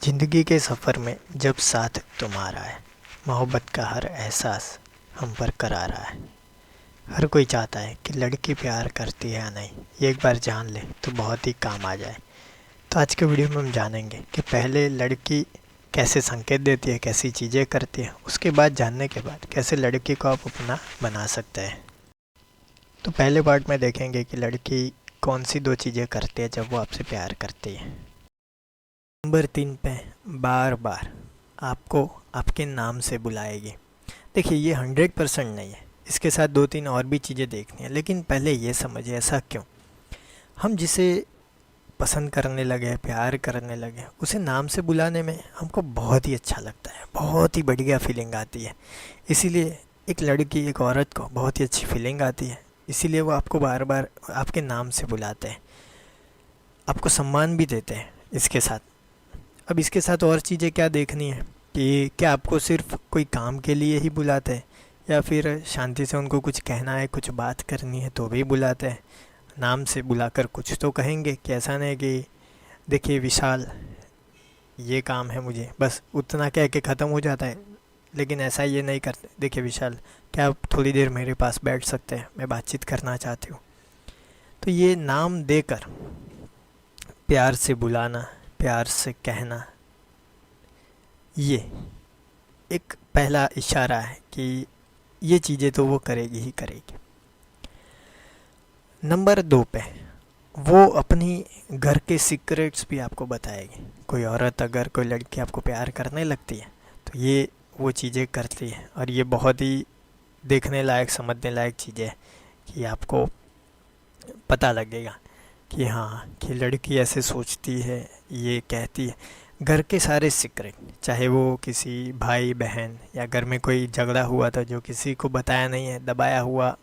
ज़िंदगी के सफ़र में जब साथ तुम्हारा है, मोहब्बत का हर एहसास हम पर करारा है। हर कोई चाहता है कि लड़की प्यार करती है या नहीं, ये एक बार जान ले तो बहुत ही काम आ जाए। तो आज के वीडियो में हम जानेंगे कि पहले लड़की कैसे संकेत देती है, कैसी चीज़ें करती है, उसके बाद जानने के बाद कैसे लड़की को आप अपना बना सकते हैं। तो पहले पार्ट में देखेंगे कि लड़की कौन सी 2 चीज़ें करती है जब वो आपसे प्यार करती है। नंबर 3 पे बार बार आपको आपके नाम से बुलाएगी। देखिए ये 100% नहीं है, इसके साथ 2-3 और भी चीज़ें देखनी है, लेकिन पहले ये समझिए ऐसा क्यों। हम जिसे पसंद करने लगे, प्यार करने लगे, उसे नाम से बुलाने में हमको बहुत ही अच्छा लगता है, बहुत ही बढ़िया फीलिंग आती है। इसीलिए एक लड़की, एक औरत को बहुत ही अच्छी फीलिंग आती है, इसीलिए वो आपको बार बार आपके नाम से बुलाते हैं, आपको सम्मान भी देते हैं इसके साथ। अब इसके साथ और चीज़ें क्या देखनी है कि क्या आपको सिर्फ कोई काम के लिए ही बुलाते हैं, या फिर शांति से उनको कुछ कहना है, कुछ बात करनी है तो भी बुलाते हैं। नाम से बुलाकर कुछ तो कहेंगे कि ऐसा नहीं कि देखिए विशाल ये काम है मुझे, बस उतना कह के ख़त्म हो जाता है। लेकिन ऐसा ये नहीं करते, देखिए विशाल क्या आप थोड़ी देर मेरे पास बैठ सकते हैं, मैं बातचीत करना चाहती हूँ। तो ये नाम देकर प्यार से बुलाना, प्यार से कहना, ये एक पहला इशारा है कि ये चीज़ें तो वो करेगी ही करेगी। नंबर 2 पे वो अपनी घर के सीक्रेट्स भी आपको बताएगी। कोई औरत, अगर कोई लड़की आपको प्यार करने लगती है तो ये वो चीज़ें करती है, और ये बहुत ही देखने लायक, समझने लायक चीज़ें हैं कि आपको पता लगेगा कि हाँ, कि लड़की ऐसे सोचती है, ये कहती है। घर के सारे सीक्रेट, चाहे वो किसी भाई बहन या घर में कोई झगड़ा हुआ था जो किसी को बताया नहीं है, दबाया हुआ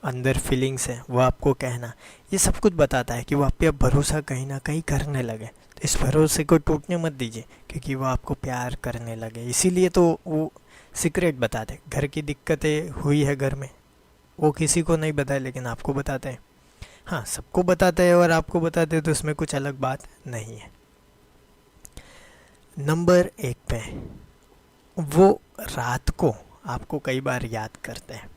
अंदर फीलिंग्स है, वो आपको कहना, ये सब कुछ बताता है कि वो आप पे अब भरोसा कहीं ना कहीं करने लगे। तो इस भरोसे को टूटने मत दीजिए, क्योंकि वो आपको प्यार करने लगे, इसीलिए तो वो सीक्रेट बताते। घर की दिक्कतें हुई है घर में, वो किसी को नहीं बताए लेकिन आपको बताते हैं। हाँ, सबको बताते हैं और आपको बताते हैं, तो उसमें कुछ अलग बात नहीं है। नंबर 1 पे वो रात को आपको कई बार याद करते हैं।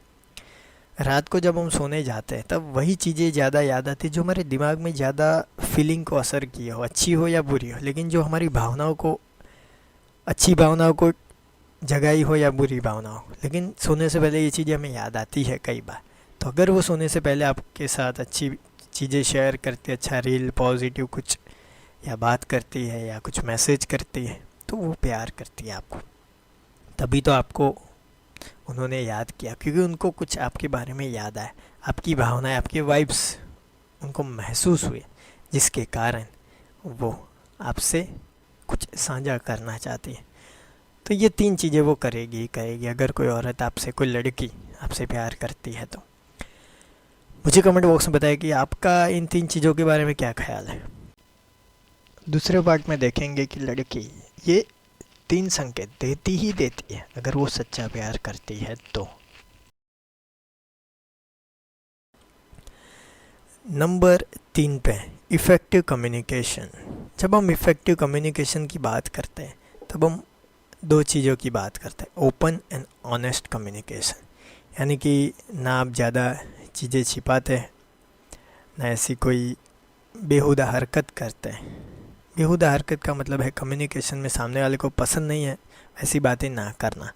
रात को जब हम सोने जाते हैं तब वही चीज़ें ज़्यादा याद आती है जो हमारे दिमाग में ज़्यादा फीलिंग को असर किए हो, अच्छी हो या बुरी हो, लेकिन जो हमारी भावनाओं को, अच्छी भावनाओं को जगाई हो या बुरी भावनाओं, लेकिन सोने से पहले ये चीज़ें हमें याद आती है कई बार। तो अगर वो सोने से पहले आपके साथ अच्छी चीज़ें शेयर करती है, अच्छा रील, पॉजिटिव कुछ या बात करती है या कुछ मैसेज करती है, तो वो प्यार करती है आपको। तभी तो आपको उन्होंने याद किया, क्योंकि उनको कुछ आपके बारे में याद आया, आपकी भावनाएं, आपके वाइब्स उनको महसूस हुए, जिसके कारण वो आपसे कुछ साझा करना चाहती है। तो ये 3 चीज़ें वो करेगी ही करेगी अगर कोई औरत आपसे, कोई लड़की आपसे प्यार करती है तो। मुझे कमेंट बॉक्स में बताएं कि आपका इन 3 चीज़ों के बारे में क्या ख्याल है। दूसरे पार्ट में देखेंगे कि लड़की ये 3 संकेत देती ही देती है अगर वो सच्चा प्यार करती है तो। नंबर 3 पे इफ़ेक्टिव कम्युनिकेशन। जब हम इफ़ेक्टिव कम्युनिकेशन की बात करते हैं तब हम 2 चीज़ों की बात करते हैं, ओपन एंड ऑनेस्ट कम्युनिकेशन। यानी कि ना आप ज़्यादा चीज़ें छिपाते हैं, ना ऐसी कोई बेहुदा हरकत करते हैं। बेहुदा हरकत का मतलब है कम्युनिकेशन में सामने वाले को पसंद नहीं है ऐसी बातें ना करना,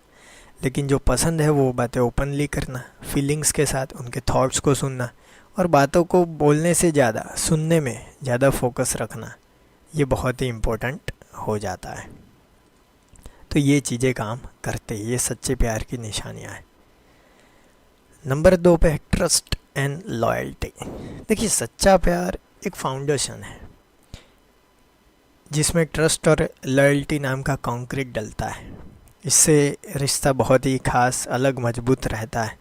लेकिन जो पसंद है वो बातें ओपनली करना, फीलिंग्स के साथ उनके थॉट्स को सुनना, और बातों को बोलने से ज़्यादा सुनने में ज़्यादा फोकस रखना, ये बहुत ही इम्पोर्टेंट हो जाता है। तो ये चीज़ें काम करते हैं, ये सच्चे प्यार की निशानियाँ हैं। नंबर 2 पे है ट्रस्ट एंड लॉयल्टी। देखिए सच्चा प्यार एक फाउंडेशन है जिसमें ट्रस्ट और लॉयल्टी नाम का कंक्रीट डलता है। इससे रिश्ता बहुत ही खास, अलग, मजबूत रहता है।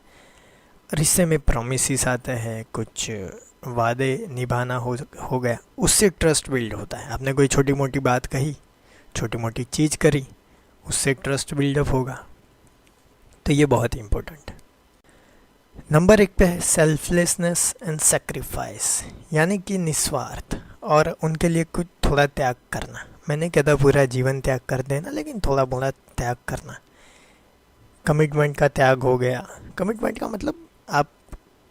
रिश्ते में प्रॉमिसेस आते हैं, कुछ वादे निभाना हो गया, उससे ट्रस्ट बिल्ड होता है। आपने कोई छोटी मोटी बात कही, छोटी मोटी चीज़ करी, उससे ट्रस्ट बिल्डअप होगा। तो ये बहुत ही इम्पोर्टेंट है। नंबर 1 पे है सेल्फलेसनेस एंड सेक्रीफाइस, यानी कि निस्वार्थ और उनके लिए कुछ थोड़ा त्याग करना। मैंने कहता पूरा जीवन त्याग कर देना, लेकिन थोड़ा बहुत त्याग करना। कमिटमेंट का त्याग हो गया। कमिटमेंट का मतलब आप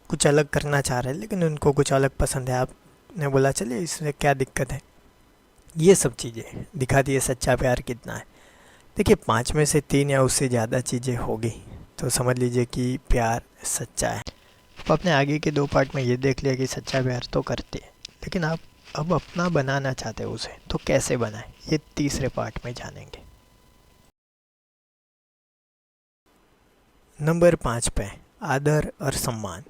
कुछ अलग करना चाह रहे हैं लेकिन उनको कुछ अलग पसंद है, आपने बोला चलिए इसमें क्या दिक्कत है। ये सब चीज़ें दिखाती है सच्चा प्यार कितना है। देखिए 5 में से 3 या उससे ज़्यादा चीज़ें होगी तो समझ लीजिए कि प्यार सच्चा है। आप अपने आगे के 2 पार्ट में ये देख लिया कि सच्चा प्यार तो करते हैं, लेकिन आप अब अपना बनाना चाहते हो उसे, तो कैसे बनाएं, ये तीसरे पार्ट में जानेंगे। नंबर 5 पे आदर और सम्मान।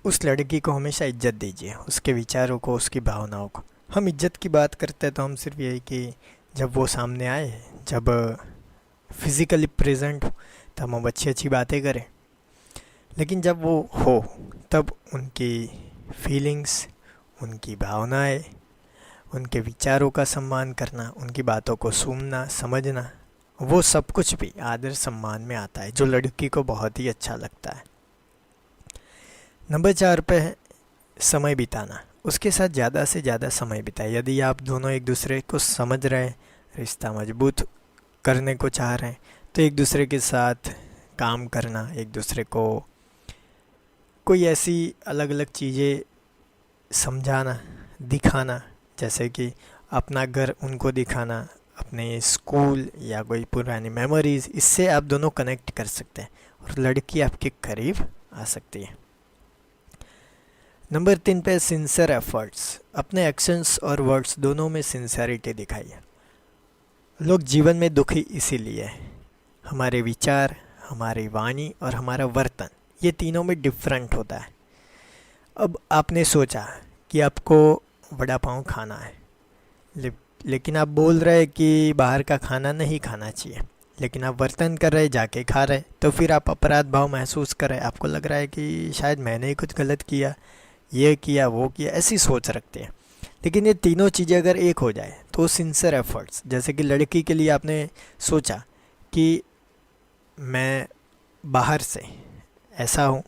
उस लड़की को हमेशा इज्जत दीजिए, उसके विचारों को, उसकी भावनाओं को। हम इज्जत की बात करते हैं तो हम सिर्फ यही कि जब वो सामने आए, जब फिज़िकली प्रेजेंट हो, तब हम अच्छी अच्छी बातें करें। लेकिन जब वो हो तब उनकी फीलिंग्स, उनकी भावनाएं, उनके विचारों का सम्मान करना, उनकी बातों को सुनना, समझना, वो सब कुछ भी आदर सम्मान में आता है, जो लड़की को बहुत ही अच्छा लगता है। नंबर 4 पे है समय बिताना। उसके साथ ज़्यादा से ज़्यादा समय बिताए। यदि आप दोनों एक दूसरे को समझ रहे हैं, रिश्ता मजबूत करने को चाह रहे हैं, तो एक दूसरे के साथ काम करना, एक दूसरे को कोई ऐसी अलग अलग चीज़ें समझाना, दिखाना, जैसे कि अपना घर उनको दिखाना, अपने स्कूल या कोई पुरानी मेमोरीज़, इससे आप दोनों कनेक्ट कर सकते हैं और लड़की आपके करीब आ सकती है। नंबर 3 पे सिंसियर एफर्ट्स। अपने एक्शंस और वर्ड्स दोनों में सिंसियरिटी दिखाइए। लोग जीवन में दुखी इसीलिए है, हमारे विचार, हमारी वाणी और हमारा वर्तन, ये तीनों में डिफरेंट होता है। अब आपने सोचा कि आपको वड़ा पाव खाना है, लेकिन आप बोल रहे कि बाहर का खाना नहीं खाना चाहिए, लेकिन आप वर्तन कर रहे, जाके खा रहे, तो फिर आप अपराध भाव महसूस कर रहे। आपको लग रहा है कि शायद मैंने ही कुछ गलत किया, ये किया, वो किया, ऐसी सोच रखते हैं। लेकिन ये तीनों चीज़ें अगर एक हो जाए तो सिंसियर एफर्ट्स, जैसे कि लड़की के लिए आपने सोचा कि मैं बाहर से ऐसा हूँ,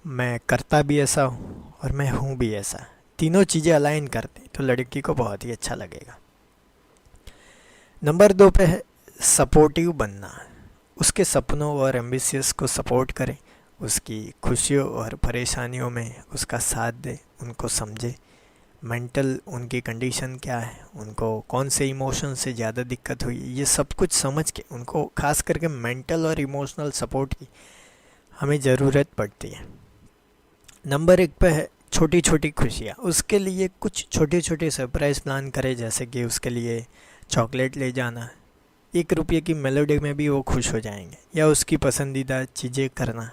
मैं करता भी ऐसा हूँ और मैं हूँ भी ऐसा, तीनों चीज़ें अलाइन करते तो लड़की को बहुत ही अच्छा लगेगा। नंबर 2 पे है सपोर्टिव बनना। उसके सपनों और एम्बिशियस को सपोर्ट करें, उसकी खुशियों और परेशानियों में उसका साथ दे, उनको समझे, मेंटल उनकी कंडीशन क्या है, उनको कौन से इमोशन से ज़्यादा दिक्कत हुई, ये सब कुछ समझ के उनको खास करके मेंटल और इमोशनल सपोर्ट की हमें ज़रूरत पड़ती है। नंबर 1 पे है छोटी छोटी खुशियाँ। उसके लिए कुछ छोटे छोटे सरप्राइज़ प्लान करें, जैसे कि उसके लिए चॉकलेट ले जाना, 1 रुपये की मेलोडी में भी वो खुश हो जाएंगे, या उसकी पसंदीदा चीज़ें करना,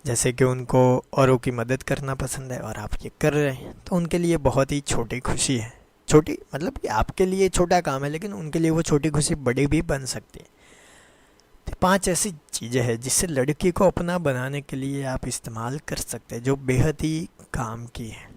जैसे कि उनको औरों की मदद करना पसंद है और आप ये कर रहे हैं, तो उनके लिए बहुत ही छोटी खुशी है। छोटी मतलब कि आपके लिए छोटा काम है, लेकिन उनके लिए वो छोटी खुशी बड़ी भी बन सकती है। तो 5 ऐसी चीज़ें हैं जिससे लड़की को अपना बनाने के लिए आप इस्तेमाल कर सकते हैं, जो बेहद ही काम की है।